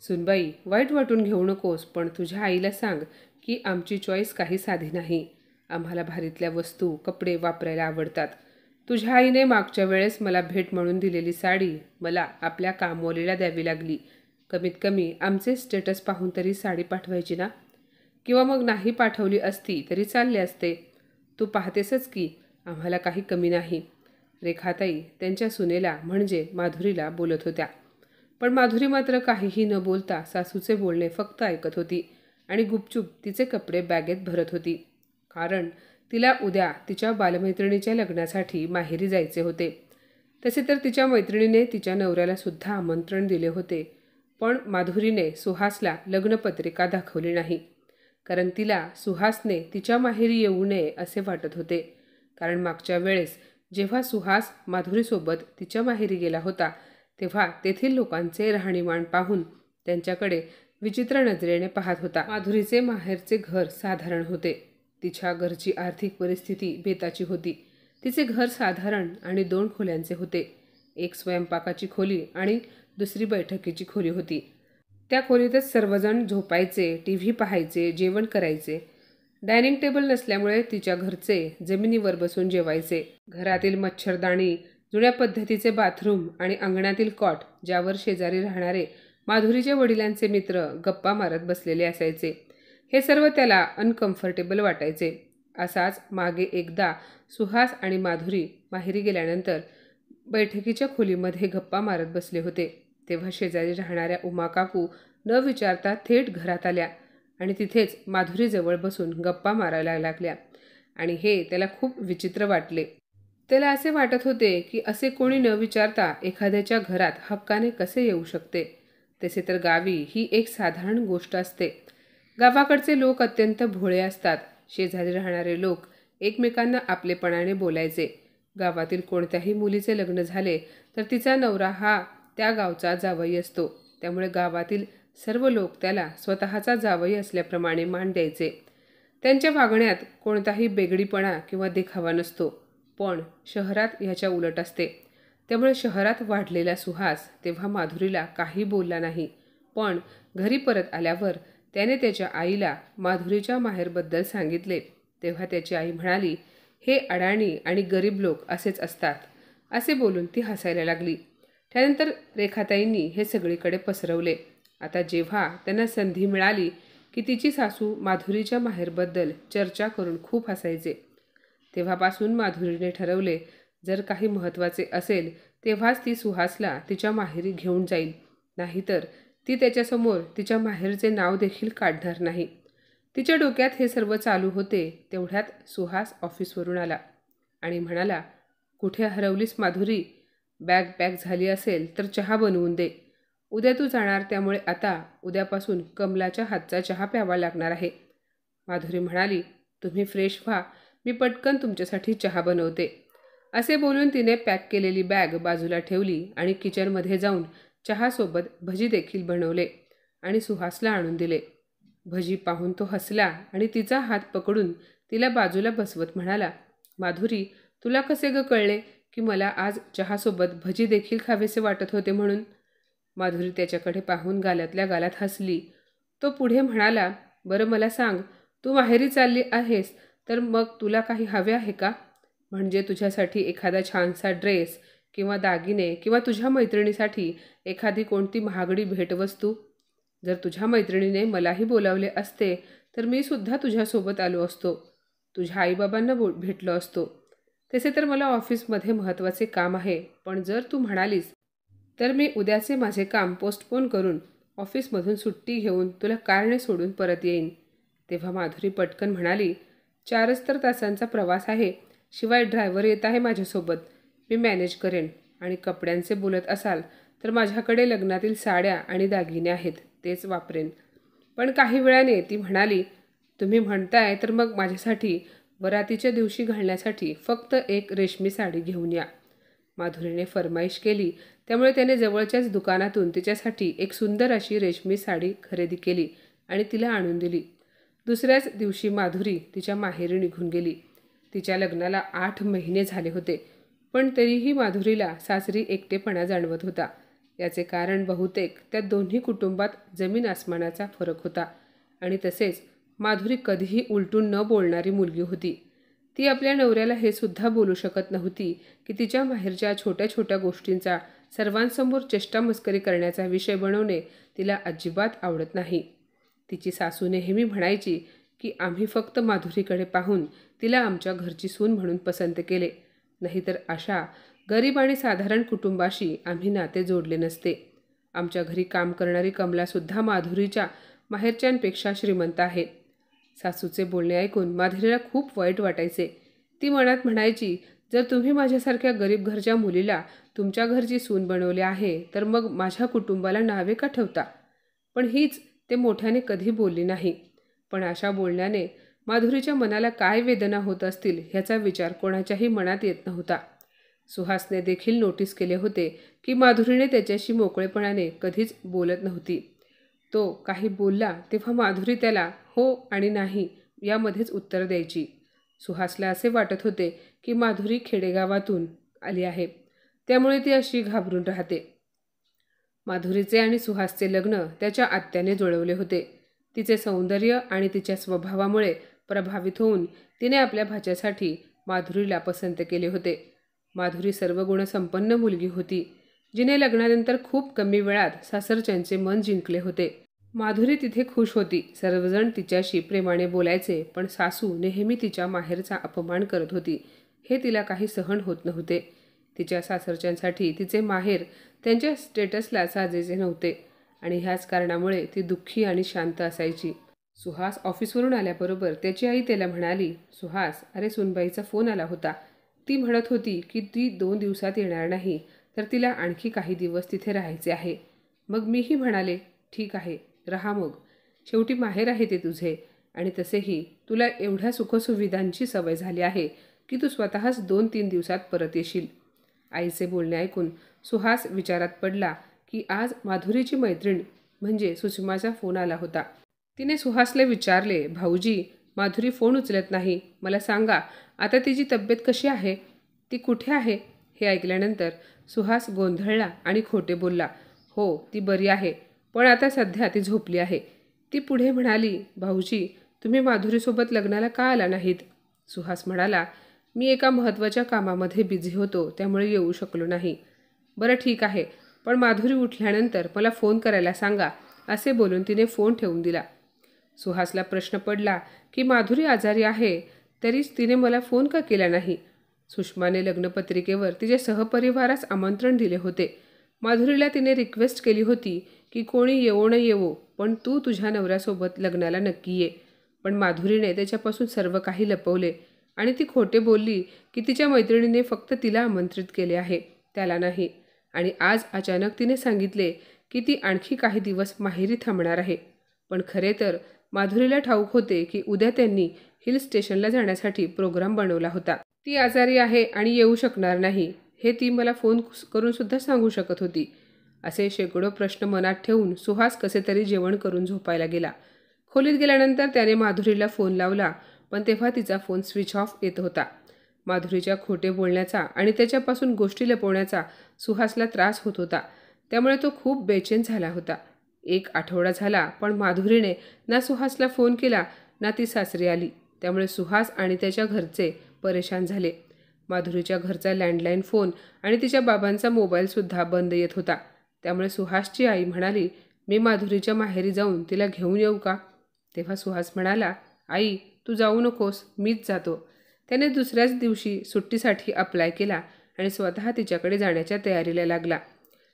सुनबाई, वाईट वाटून घेऊ नकोस, पण तुझ्या आईला सांग की आमची चॉईस काही साधी नाही. आम्हाला भारीतल्या वस्तू, कपडे वापरायला आवडतात. तुझ्या आईने मागच्या वेळेस मला भेट म्हणून दिलेली साडी मला आपल्या कामवालीला द्यावी लागली. कमीत कमी आमचे स्टेटस पाहून तरी साडी पाठवायची ना? किंवा मग नाही पाठवली असती तरी चालले असते. तू पाहतेसच की आम्हाला काही कमी नाही. रेखाताई त्यांच्या सुनेला म्हणजे माधुरीला बोलत होत्या. पण माधुरी मात्र काहीही न बोलता सासूचे बोलणे फक्त ऐकत होती आणि गुपचूप तिचे कपडे बॅगेत भरत होती. कारण तिला उद्या तिच्या बालमैत्रिणीच्या लग्नासाठी माहेरी जायचे होते. तसे तर तिच्या मैत्रिणीने तिच्या नवऱ्याला सुद्धा आमंत्रण दिले होते. पण माधुरीने सुहासला लग्नपत्रिका दाखवली नाही. कारण तिला सुहासने तिच्या माहेरी येऊ नये असे वाटत होते. कारण मागच्या वेळेस जेव्हा सुहास माधुरीसोबत तिच्या माहेरी गेला होता तेव्हा तेथील लोकांचे राहणीमान पाहून त्यांच्याकडे विचित्र नजरेने पाहत होता. माधुरीचे माहेरचे घर साधारण होते. तिच्या घरची आर्थिक परिस्थिती बेताची होती. तिचे घर साधारण आणि 2 खोल्यांचे होते. एक स्वयंपाकाची खोली आणि दुसरी बैठकीची खोली होती. त्या खोलीतच सर्वजण झोपायचे, टीव्ही पाहायचे, जेवण करायचे. डायनिंग टेबल नसल्यामुळे तिच्या घरचे जमिनीवर बसून जेवायचे. घरातील मच्छरदाणी, जुन्या पद्धतीचे बाथरूम आणि अंगणातील कॉट ज्यावर शेजारी राहणारे माधुरीच्या वडिलांचे मित्र गप्पा मारत बसलेले असायचे. हे सर्व त्याला अनकम्फर्टेबल वाटायचे. असाच मागे एकदा सुहास आणि माधुरी माहेरी गेल्यानंतर बैठकीच्या खोलीमध्ये गप्पा मारत बसले होते. तेव्हा शेजारी राहणाऱ्या उमा काकू न विचारता थेट घरात आल्या आणि तिथेच माधुरीजवळ बसून गप्पा मारायला लागल्या. आणि हे त्याला खूप विचित्र वाटले. त्याला असे वाटत होते की असे कोणी न विचारता एखाद्याच्या घरात हक्काने कसे येऊ शकते. तसे तर गावी ही एक साधारण गोष्ट असते. गावाकडचे लोक अत्यंत भोळे असतात. शेजारी राहणारे लोक एकमेकांना आपलेपणाने बोलायचे. गावातील कोणत्याही मुलीचे लग्न झाले तर तिचा नवरा हा त्या गावचा जावई असतो. त्यामुळे गावातील सर्व लोक त्याला स्वतःचा जावई असल्याप्रमाणे मान द्यायचे. त्यांच्या वागण्यात कोणताही बेगडीपणा किंवा देखावा नसतो. पण शहरात ह्याच्या उलट असते. त्यामुळे शहरात वाढलेला सुहास तेव्हा माधुरीला काही बोलला नाही. पण घरी परत आल्यावर त्याने त्याच्या आईला माधुरीच्या माहेरबद्दल सांगितले. तेव्हा त्याची आई म्हणाली, हे अडाणी आणि गरीब लोक असेच असतात, असे बोलून ती हसायला लागली. त्यानंतर रेखाताईंनी हे सगळीकडे पसरवले. आता जेव्हा त्यांना संधी मिळाली की तिची सासू माधुरीच्या माहेरबद्दल चर्चा करून खूप हसायचे. तेव्हापासून माधुरीने ठरवले, जर काही महत्त्वाचे असेल तेव्हाच ती सुहासला तिच्या माहेरी घेऊन जाईल, नाहीतर ती त्याच्यासमोर तिच्या माहेरचे नाव देखील काढणार नाही. तिच्या डोक्यात हे सर्व चालू होते तेवढ्यात सुहास ऑफिसवरून आला आणि म्हणाला, कुठे हरवलीस माधुरी? बॅग पॅक झाली असेल तर चहा बनवून दे. उद्या तू जाणार, त्यामुळे आता उद्यापासून कमलाच्या हातचा चहा प्यावा लागणार आहे. माधुरी म्हणाली, तुम्ही फ्रेश व्हा, मी पटकन तुमच्यासाठी चहा बनवते. असे बोलून तिने पॅक केलेली बॅग बाजूला ठेवली आणि किचनमध्ये जाऊन चहासोबत भजी देखील बनवले आणि सुहासला आणून दिले. भजी पाहून तो हसला आणि तिचा हात पकडून तिला बाजूला बसवत म्हणाला, माधुरी, तुला कसे ग कळले की मला आज चहासोबत भजी देखील खावेसे वाटत होते म्हणून? माधुरी त्याच्याकडे पाहून गालातल्या गालात हसली. तो पुढे म्हणाला, बरं मला सांग, तू माहेरी चालली आहेस तर मग तुला काही हवे आहे का? म्हणजे तुझ्यासाठी एखादा छानसा ड्रेस किंवा दागिने किंवा तुझ्या मैत्रिणीसाठी एखादी कोणती महागडी भेटवस्तू? जर तुझ्या मैत्रिणीने मलाही बोलावले असते तर मी सुद्धा तुझ्यासोबत आलो असतो. तुझ्या आईबाबांना भेटलो असतो. तसे तर मला ऑफिसमध्ये महत्त्वाचे काम आहे, पण जर तू म्हणालीस तर मी उद्याचे माझे काम पोस्टपोन करून ऑफिसमधून सुट्टी घेऊन तुला कारने सोडून परत येईन. तेव्हा माधुरी पटकन म्हणाली, 4च तर तासांचा प्रवास आहे, शिवाय ड्रायव्हर येत आहे माझ्यासोबत, मी मॅनेज करेन. आणि कपड्यांचे बोलत असाल तर माझ्याकडे लग्नातील साड्या आणि दागिने आहेत, तेच वापरेन. पण काही वेळाने ती म्हणाली, तुम्ही म्हणताय तर मग माझ्यासाठी वरातीच्या दिवशी घालण्यासाठी फक्त एक रेशमी साडी घेऊन या. माधुरीने फरमाईश केली. त्यामुळे त्याने जवळच्याच दुकानातून तिच्यासाठी एक सुंदर अशी रेशमी साडी खरेदी केली आणि तिला आणून दिली. दुसऱ्याच दिवशी माधुरी तिच्या माहेरी निघून गेली. तिच्या लग्नाला 8 महिने झाले होते, पण तरीही माधुरीला सासरी एकटेपणा जाणवत होता. याचे कारण बहुतेक त्या दोन्ही कुटुंबात जमीन आसमानाचा फरक होता. आणि तसेच माधुरी कधीही उलटून न बोलणारी मुलगी होती. ती आपल्या नवऱ्याला हे सुद्धा बोलू शकत नव्हती की तिच्या माहेरच्या छोट्या छोट्या गोष्टींचा सर्वांसमोर चेष्टामस्करी करण्याचा विषय बनवणे तिला अजिबात आवडत नाही. तिची सासू नेहमी म्हणायची की आम्ही फक्त माधुरीकडे पाहून तिला आमच्या घरची सून म्हणून पसंत केले, नाहीतर अशा गरीब आणि साधारण कुटुंबाशी आम्ही नाते जोडले नसते. आमच्या घरी काम करणारी कमलासुद्धा माधुरीच्या माहेरच्यांपेक्षा श्रीमंत आहे. सासूचे बोलणे ऐकून माधुरीला खूप वाईट वाटायचे. ती मनात म्हणायची, जर तुम्ही माझ्यासारख्या गरीब घरच्या मुलीला तुमच्या घरची सून बनवले आहे तर मग माझ्या कुटुंबाला नावे का ठेवता. पण हीच ते मोठ्याने कधी बोलली नाही. पण अशा बोलण्याने माधुरीच्या मनाला काय वेदना होत असतील ह्याचा विचार कोणाच्याही मनात येत नव्हता. सुहासने देखील नोटीस केले होते की माधुरीने त्याच्याशी मोकळेपणाने कधीच बोलत नव्हती. तो काही बोलला तेव्हा माधुरी त्याला हो आणि नाही यामध्येच उत्तर द्यायची. सुहासला असे वाटत होते की माधुरी खेडेगावातून आली आहे, त्यामुळे ती अशी घाबरून राहते. माधुरीचे आणि सुहासचे लग्न त्याच्या आत्याने जुळवले होते. तिचे सौंदर्य आणि तिच्या स्वभावामुळे प्रभावित होऊन तिने आपल्या भाच्यासाठी माधुरीला पसंत केले होते. माधुरी सर्व गुणसंपन्न मुलगी होती, जिने लग्नानंतर खूप कमी वेळात सासरच्यांचे मन जिंकले होते. माधुरी तिथे खुश होती. सर्वजण तिच्याशी प्रेमाने बोलायचे, पण सासू नेहमी तिच्या माहेरचा अपमान करत होती. हे तिला काही सहन होत नव्हते. तिच्या सासरच्यांसाठी तिचे माहेर त्यांच्या स्टेटसला साजेसे नव्हते आणि ह्याच कारणामुळे ती दुःखी आणि शांत असायची. सुहास ऑफिसवरून आल्याबरोबर त्याची आई त्याला म्हणाली, सुहास, अरे सुनबाईचा फोन आला होता. ती म्हणत होती की ती 2 दिवसात येणार नाही, तर तिला आणखी काही दिवस तिथे राहायचे आहे. मग मीही म्हणाले, ठीक आहे, राहा मग. शेवटी माहेर आहे ते तुझे आणि तसेही तुला एवढ्या सुखसुविधांची सवय झाली आहे की तू स्वतःच 2-3 दिवसात परत येशील. आईचे बोलणे ऐकून सुहास विचारात पडला की आज माधुरीची मैत्रीण म्हणजे सुषमाचा फोन आला होता. तिने सुहासला विचारले, भाऊजी, माधुरी फोन उचलत नाही, मला सांगा आता तिची तब्येत कशी आहे, ती कुठे आहे. हे ऐकल्यानंतर सुहास गोंधळला आणि खोटे बोलला, हो ती बरी आहे, पण आता सध्या ती झोपली आहे. ती पुढे म्हणाली, भाऊजी, तुम्ही माधुरीसोबत लग्नाला का आला नाहीत. सुहास म्हणाला, मी एका महत्त्वाच्या कामामध्ये बिझी होतो, त्यामुळे येऊ शकलो नाही. बरं ठीक आहे, पण माधुरी उठल्यानंतर मला फोन करायला सांगा. असे बोलून तिने फोन ठेवून दिला. सुहासला प्रश्न पडला की माधुरी आजारी आहे तरीच तिने मला फोन का केला नाही. सुषमाने लग्नपत्रिकेवर तिच्या सहपरिवारास आमंत्रण दिले होते. माधुरीला तिने रिक्वेस्ट केली होती की कोणी येवो न येवो, पण तू तुझ्या नवऱ्यासोबत लग्नाला नक्की ये. पण माधुरीने त्याच्यापासून सर्व काही लपवले आणि ती खोटे बोलली की तिच्या मैत्रिणीने फक्त तिला आमंत्रित केले आहे, त्याला नाही. आणि आज अचानक तिने सांगितले की ती आणखी काही दिवस माहेरी थांबणार आहे. पण खरे तर माधुरीला ठाऊक होते की उद्या त्यांनी हिल स्टेशनला जाण्यासाठी प्रोग्राम बनवला होता. ती आजारी आहे आणि येऊ शकणार नाही हे ती मला फोन करून सुद्धा सांगू शकत होती. असे शेकडो प्रश्न मनात ठेवून सुहास कसे तरी जेवण करून झोपायला गेला. खोलीत गेल्यानंतर त्याने माधुरीला फोन लावला, पण तेव्हा तिचा फोन स्विच ऑफ येत होता. माधुरीच्या खोटे बोलण्याचा आणि त्याच्यापासून गोष्टी लपवण्याचा सुहासला त्रास होत होता, त्यामुळे तो खूप बेचैन झाला होता. 1 आठवडा झाला, पण माधुरीने ना सुहासला फोन केला ना ती सासरी आली. त्यामुळे सुहास आणि त्याच्या घरचे परेशान झाले. माधुरीच्या घरचा लँडलाईन फोन आणि तिच्या बाबांचा मोबाईलसुद्धा बंद येत होता. त्यामुळे सुहासची आई म्हणाली, मी माधुरीच्या माहेरी जाऊन तिला घेऊन येऊ का. तेव्हा सुहास म्हणाला, आई तू जाऊ नकोस, मीच जातो. त्याने दुसऱ्याच दिवशी सुट्टीसाठी अप्लाय केला आणि स्वतः तिच्याकडे जाण्याच्या तयारीला लागला.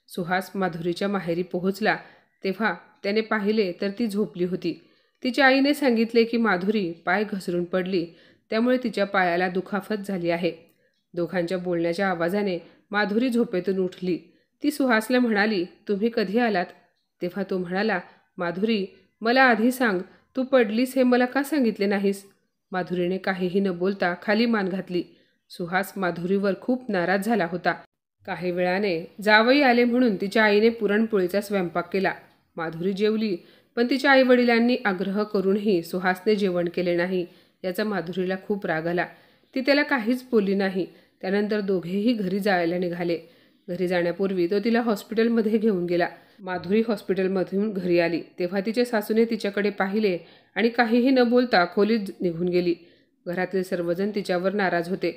सुहास माधुरीच्या माहेरी पोहोचला तेव्हा त्याने पाहिले तर ती झोपली होती. तिच्या आईने सांगितले की माधुरी पाय घसरून पडली, त्यामुळे तिच्या पायाला दुखापत झाली आहे. दोघांच्या बोलण्याच्या आवाजाने माधुरी झोपेतून उठली. ती सुहासला म्हणाली, तुम्ही कधी आलात. तेव्हा तो म्हणाला, माधुरी मला आधी सांग, तू पडलीस हे मला का सांगितले नाहीस. माधुरीने काहीही न बोलता खाली मान घातली. सुहास माधुरीवर खूप नाराज झाला होता. काही वेळाने जावई आले म्हणून तिच्या आईने पुरणपोळीचा स्वयंपाक केला. माधुरी जेवली, पण तिच्या आईवडिलांनी आग्रह करूनही सुहासने जेवण केले नाही. याचा माधुरीला खूप राग आला. ती त्याला काहीच बोलली नाही. त्यानंतर दोघेही घरी जायला निघाले. घरी जाण्यापूर्वी तो तिला हॉस्पिटलमध्ये घेऊन गेला. माधुरी हॉस्पिटलमधून घरी आली तेव्हा तिच्या सासूने तिच्याकडे पाहिले आणि काहीही न बोलता खोलीत निघून गेली. घरातले सर्वजण तिच्यावर नाराज होते.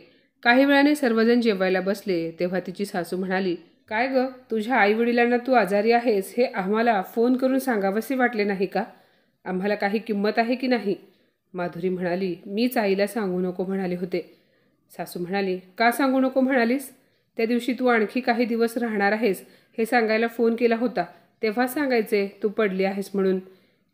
काही वेळाने सर्वजण जेवायला बसले तेव्हा तिची सासू म्हणाली, काय ग, तुझ्या आईवडिलांना तू आजारी आहेस हे आम्हाला फोन करून सांगावसे वाटले नाही का? आम्हाला काही किंमत आहे की नाही? माधुरी म्हणाली, मीच आईला सांगू नको म्हणाले होते. सासू म्हणाली, का सांगू नको म्हणालीस? त्या दिवशी तू आणखी काही दिवस राहणार आहेस हे सांगायला फोन केला होता तेव्हा सांगायचे तू पडली आहेस म्हणून.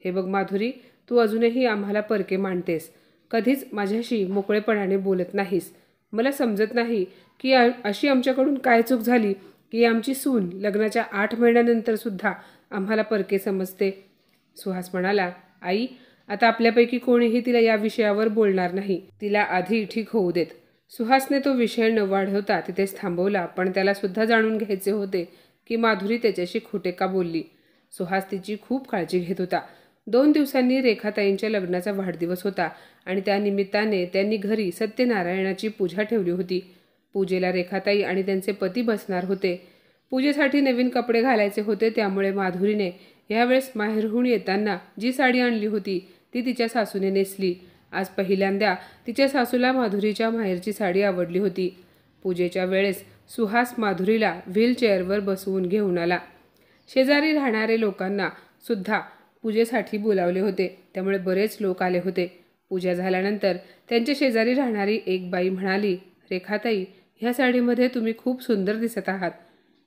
हे बघ माधुरी, तू अजूनही आम्हाला परके मानतेस. कधीच माझ्याशी मोकळेपणाने बोलत नाहीस. मला समजत नाही की अशी आमच्याकडून काय चूक झाली की आमची सून लग्नाच्या 8 महिन्यानंतर सुद्धा आम्हाला परके समजते. सुहास म्हणाला, आई, आता आपल्यापैकी कोणीही तिला या विषयावर बोलणार नाही. तिला आधी ठीक होऊ देत. सुहासने तो विषय न वाढवता तिथेच थांबवला, पण त्याला सुद्धा जाणून घ्यायचे होते की माधुरी त्याच्याशी खोटे का बोलली. सुहास तिची खूप काळजी घेत होता. 2 दिवसांनी रेखाताईंच्या लग्नाचा वाढदिवस होता आणि त्या निमित्ताने त्यांनी घरी सत्यनारायणाची पूजा ठेवली होती. पूजेला रेखाताई आणि त्यांचे पती बसणार होते. पूजेसाठी नवीन कपडे घालायचे होते, त्यामुळे माधुरीने यावेळेस माहेरहून येताना जी साडी आणली होती ती तिच्या सासूने नेसली. आज पहिल्यांदा तिच्या सासूला माधुरीच्या माहेरची साडी आवडली होती. पूजेच्या वेळेस सुहास माधुरीला व्हीलचेअरवर बसवून घेऊन आला. शेजारी राहणारे लोकांना सुद्धा पूजेसाठी बोलावले होते, त्यामुळे बरेच लोक आले होते. पूजा झाल्यानंतर त्यांच्या शेजारी राहणारी एक बाई म्हणाली, रेखाताई, ह्या साडीमध्ये तुम्ही खूप सुंदर दिसत आहात.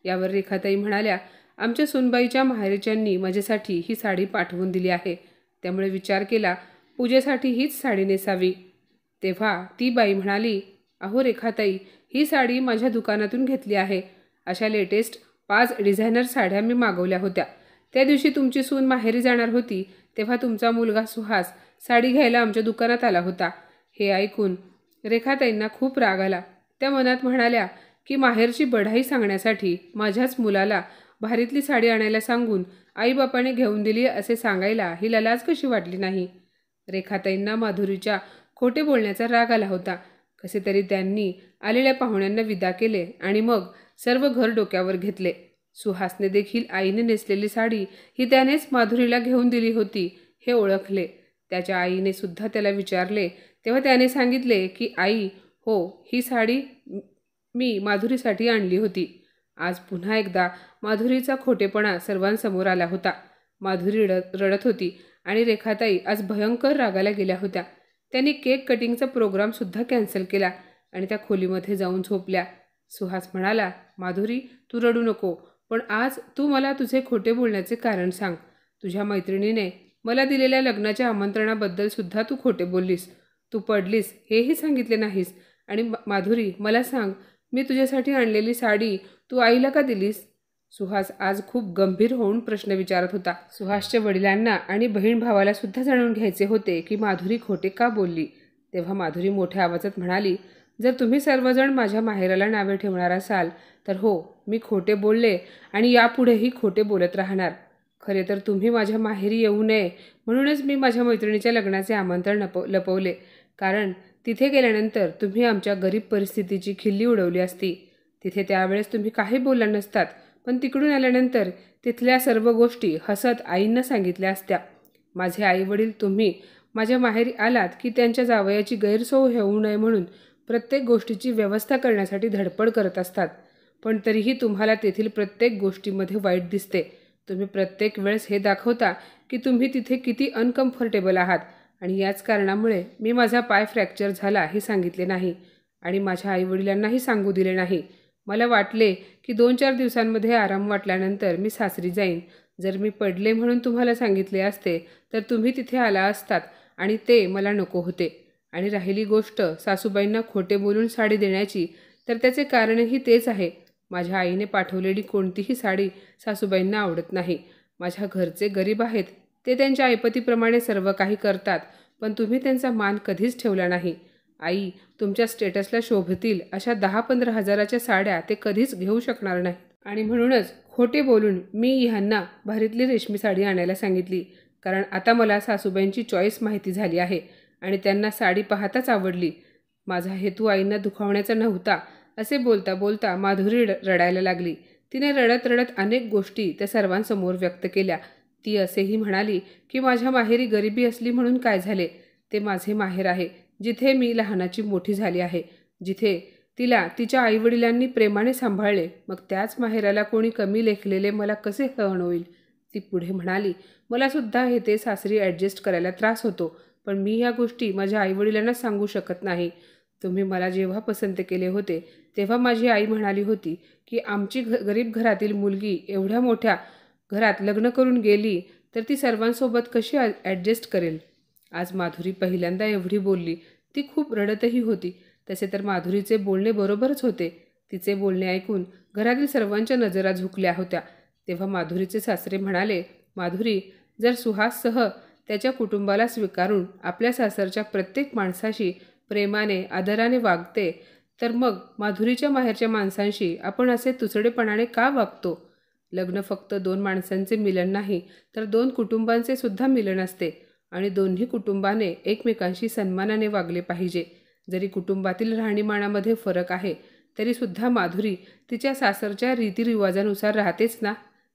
यावर रेखाताई म्हणाल्या, आमच्या सुनबाईच्या माहेरच्यांनी माझ्यासाठी ही साडी पाठवून दिली आहे, त्यामुळे विचार केला पूजेसाठी हीच साडी नेसावी. तेव्हा ती बाई म्हणाली, अहो रेखाताई, ही साडी माझ्या दुकानातून घेतली आहे. अशा लेटेस्ट 5 डिझायनर साड्या मी मागवल्या होत्या. त्या दिवशी तुमची सून माहेरी जाणार होती तेव्हा तुमचा मुलगा सुहास साडी घ्यायला आमच्या दुकानात आला होता. हे ऐकून रेखाताईंना खूप राग आला. त्या मनात म्हणाल्या की माहेरची बढाई सांगण्यासाठी माझ्याच मुलाला भारीतली साडी आणायला सांगून आईबापाने घेऊन दिली असे सांगायला हिला लाज कशी वाटली नाही. रेखाताईंना माधुरीच्या खोटे बोलण्याचा राग आला होता. कसे तरी त्यांनी आलेल्या पाहुण्यांना विदा केले आणि मग सर्व घर डोक्यावर घेतले. सुहासने देखील आईने नेसलेली साडी ही त्यानेच माधुरीला घेऊन दिली होती हे ओळखले. त्याच्या आईने सुद्धा त्याला विचारले तेव्हा त्याने सांगितले की आई, हो, ही साडी मी माधुरीसाठी आणली होती. आज पुन्हा एकदा माधुरीचा खोटेपणा सर्वांसमोर आला होता. माधुरी रडत होती आणि रेखाताई आज भयंकर रागाला गेल्या होत्या. त्यांनी केक कटिंगचा प्रोग्रामसुद्धा कॅन्सल केला आणि त्या खोलीमध्ये जाऊन झोपल्या. सुहास म्हणाला, माधुरी, तू रडू नको, पण आज तू मला तुझे खोटे बोलण्याचे कारण सांग. तुझ्या मैत्रिणीने मला दिलेल्या लग्नाच्या आमंत्रणाबद्दल सुद्धा तू खोटे बोललीस. तू पडलीस हेही सांगितले नाहीस. आणि माधुरी, मला सांग, मी तुझ्यासाठी आणलेली साडी तू आईला का दिलीस? सुहास आज खूप गंभीर होऊन प्रश्न विचारत होता. सुहासच्या वडिलांना आणि बहीण भावाला सुद्धा जाणून घ्यायचे होते की माधुरी खोटे का बोलली. तेव्हा माधुरी मोठ्या आवाजात म्हणाली, जर तुम्ही सर्वजण माझ्या माहेराला नावे ठेवणार असाल तर हो, मी खोटे बोलले आणि यापुढेही खोटे बोलत राहणार. खरे तर तुम्ही माझ्या माहेरी येऊ नये म्हणूनच मी माझ्या मैत्रिणीच्या लग्नाचे आमंत्रण लपवले, कारण तिथे गेल्यानंतर तुम्ही आमच्या गरीब परिस्थितीची खिल्ली उडवली असती. तिथे त्यावेळेस तुम्ही काही बोलला नसतात, पण तिकडून आल्यानंतर तिथल्या सर्व गोष्टी हसत आईंना सांगितल्या असत्या. माझे आईवडील तुम्ही माझ्या माहेरी आलात की त्यांच्या जावयाची गैरसोय होऊ नये म्हणून प्रत्येक गोष्टीची व्यवस्था करण्यासाठी धडपड करत असतात, पण तरीही तुम्हाला तेथील प्रत्येक गोष्टीमध्ये वाईट दिसते. तुम्ही प्रत्येक वेळेस हे दाखवता की तुम्ही तिथे किती अनकम्फर्टेबल आहात आणि याच कारणामुळे मी माझा पाय फ्रॅक्चर झाला हे सांगितले नाही आणि माझ्या आईवडिलांनाही सांगू दिले नाही. मला वाटले की 2-4 दिवसांमध्ये आराम वाटल्यानंतर मी सासरी जाईन. जर मी पडले म्हणून तुम्हाला सांगितले असते तर तुम्ही तिथे आला असतात आणि ते मला नको होते. आणि राहिली गोष्ट सासूबाईंना खोटे बोलून साडी देण्याची, तर त्याचे कारणही तेच आहे. माझ्या आईने पाठवलेली कोणतीही साडी सासूबाईंना आवडत नाही. माझ्या घरचे गरीब आहेत, ते त्यांच्या ऐपतीप्रमाणे सर्व काही करतात, पण तुम्ही त्यांचा मान कधीच ठेवला नाही. आई, तुमच्या स्टेटसला शोभतील अशा 10-15 हजाराच्या साड्या ते कधीच घेऊ शकणार नाही आणि म्हणूनच खोटे बोलून मी ह्यांना भारीतली रेशमी साडी आणायला सांगितली, कारण आता मला सासूबाईंची चॉईस माहिती झाली आहे आणि त्यांना साडी पाहताच आवडली. माझा हेतू आईंना दुखावण्याचा नव्हता. असे बोलता बोलता माधुरी रडायला लागली. तिने रडत रडत अनेक गोष्टी त्या सर्वांसमोर व्यक्त केल्या. ती असेही म्हणाली की माझ्या माहेरी गरिबी असली म्हणून काय झाले, ते माझे माहेर आहे, जिथे मी लहानाची मोठी झाली आहे, जिथे तिला तिच्या आईवडिलांनी प्रेमाने सांभाळले. मग त्याच माहेराला कोणी कमी लेखलेले मला कसे सहन होईल. ती पुढे म्हणाली, मला सुद्धा हे ते सासरी ॲडजस्ट करायला त्रास होतो, पण मी ह्या गोष्टी माझ्या आईवडिलांना सांगू शकत नाही. तुम्ही मला जेव्हा पसंत केले होते तेव्हा माझी आई म्हणाली होती की आमची गरीब घरातील मुलगी एवढ्या मोठ्या घरात लग्न करून गेली तर ती सर्वांसोबत कशी ॲडजस्ट करेल. आज माधुरी पहिल्यांदा एवढी बोलली. ती खूप रडतही होती. तसे तर माधुरीचे बोलणे बरोबरच होते. तिचे बोलणे ऐकून घरातील सर्वांच्या नजरा झुकल्या होत्या. तेव्हा माधुरीचे सासरे म्हणाले, माधुरी, जर सुहाससह त्याच्या कुटुंबाला स्वीकारून आपल्या सासरच्या प्रत्येक माणसाशी प्रेमाने आदराने वागते, तर मग माधुरीच्या माहेरच्या माणसांशी आपण असे तुसडेपणाने का वागतो. लग्न फक्त दोन माणसांचे मिलन नाही, तर दोन कुटुंबांचे सुद्धा मिलन असते आणि दोन्ही कुटुंबाने एकमेकांशी सन्मानाने वागले पाहिजे. जरी कुटुंबातील राहणीमानामध्ये फरक आहे तरीसुद्धा माधुरी तिच्या सासरच्या रीतिरिवाजानुसार राहतेच ना.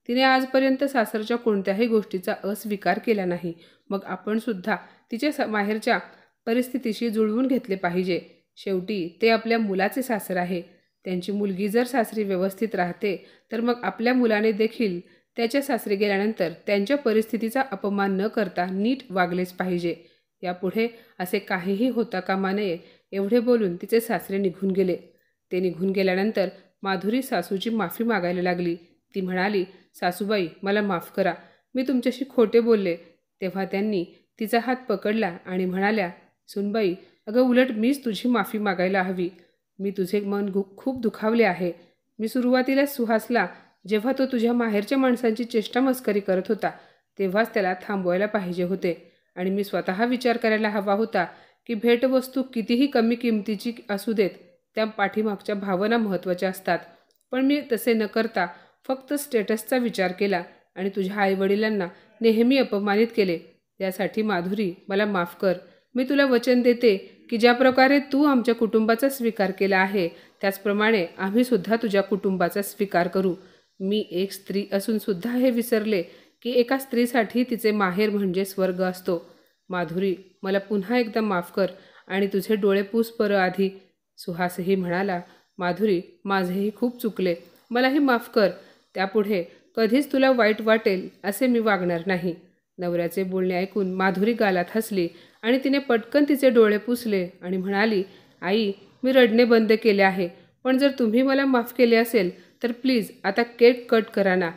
तिने आजपर्यंत सासरच्या कोणत्याही गोष्टीचा अस्वीकार केला नाही. मग आपण सुद्धा तिच्या माहेरच्या परिस्थितीशी जुळवून घेतले पाहिजे. शेवटी ते आपल्या मुलाचे सासर आहे. त्यांची मुलगी जर सासरी व्यवस्थित राहते तर मग आपल्या मुलाने देखील त्याच्या सासरी गेल्यानंतर त्यांच्या परिस्थितीचा अपमान न करता नीट वागलेच पाहिजे. यापुढे असे काहीही होता कामा नये. एवढे बोलून तिचे सासरे निघून गेले. ते निघून गेल्यानंतर माधुरी सासूची माफी मागायला लागली. ती म्हणाली, सासूबाई, मला माफ करा, मी तुमच्याशी खोटे बोलले. तेव्हा त्यांनी तिचा हात पकडला आणि म्हणाल्या, सुनबाई, अगं उलट मीच तुझी माफी मागायला हवी. मी तुझे मन खूप दुखावले आहे. मी सुरुवातीला सुहासला जेव्हा तो तुझ्या माहेरच्या माणसांची चेष्टा मस्करी करत होता तेव्हाच त्याला थांबवायला पाहिजे होते आणि मी स्वतः विचार करायला हवा होता की भेटवस्तू कितीही कमी किमतीची असू देत, त्या पाठीमागच्या भावना महत्त्वाच्या असतात. पण मी तसे न करता फक्त स्टेटसचा विचार केला आणि तुझ्या आईवडिलांना नेहमी अपमानित केले. यासाठी माधुरी, मला माफ कर. मी तुला वचन देते की ज्या प्रकारे तू आमच्या कुटुंबाचा स्वीकार केला आहे त्याचप्रमाणे आम्ही सुद्धा तुझ्या कुटुंबाचा स्वीकार करू. मी एक स्त्री असून सुद्धा हे विसरले की एका स्त्रीसाठी तिचे माहेर म्हणजे स्वर्ग असतो. माधुरी, मला पुन्हा एकदा माफ कर आणि तुझे डोळे पुस बरं आधी. सुहासही म्हणाला, माधुरी, माझेही खूप चुकले, मलाही माफ कर. त्यापुढे कधीच तुला वाईट वाटेल असे मी वागणार नाही. नवऱ्याचे बोलणे ऐकून माधुरी गालात हसली आणि तिने पटकन तिचे डोळे पुसले आणि म्हणाली, आई, मी रडणे बंद केले आहे, पण जर तुम्ही मला माफ केले असेल तर प्लीज आता केक कट करा ना.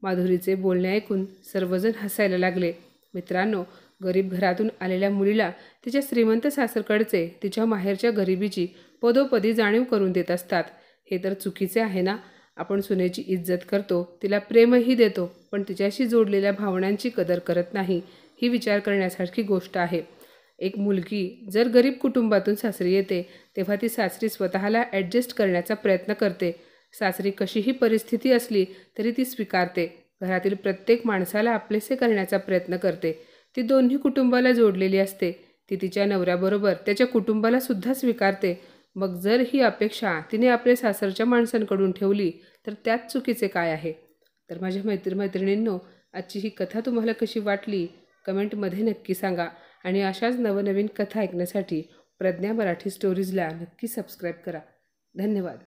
माधुरीचे बोलणे ऐकून सर्वजण हसायला लागले. मित्रांनो, गरीब घरातून आलेल्या मुलीला तिच्या श्रीमंत सासरकडचे तिच्या माहेरच्या गरिबीची पदोपदी जाणीव करून देत असतात. हे तर चुकीचे आहे ना. आपण सुनेची इज्जत करतो, तिला प्रेमही देतो, पण तिच्याशी जोडलेल्या भावनांची कदर करत नाही. ही विचार करण्यासारखी गोष्ट आहे. एक मुलगी जर गरीब कुटुंबातून सासरी येते तेव्हा ती सासरी स्वतःला ॲडजस्ट करण्याचा प्रयत्न करते. सासरी कशीही परिस्थिती असली तरी ती स्वीकारते. घरातील प्रत्येक माणसाला आपलेसे करण्याचा प्रयत्न करते. ती दोन्ही कुटुंबाला जोडलेली असते. ती तिच्या नवऱ्याबरोबर त्याच्या कुटुंबाला सुद्धा स्वीकारते. मग जर ही अपेक्षा तिने आपल्या सासरच्या माणसांकडून ठेवली तर त्यात चुकीचे काय आहे. तर माझ्या मैत्रिणींनो, आजची ही कथा तुम्हाला कशी वाटली कमेंटमध्ये नक्की सांगा आणि अशाच नवनवीन कथा ऐकण्यासाठी प्रज्ञा मराठी स्टोरीजला नक्की सबस्क्राईब करा. धन्यवाद.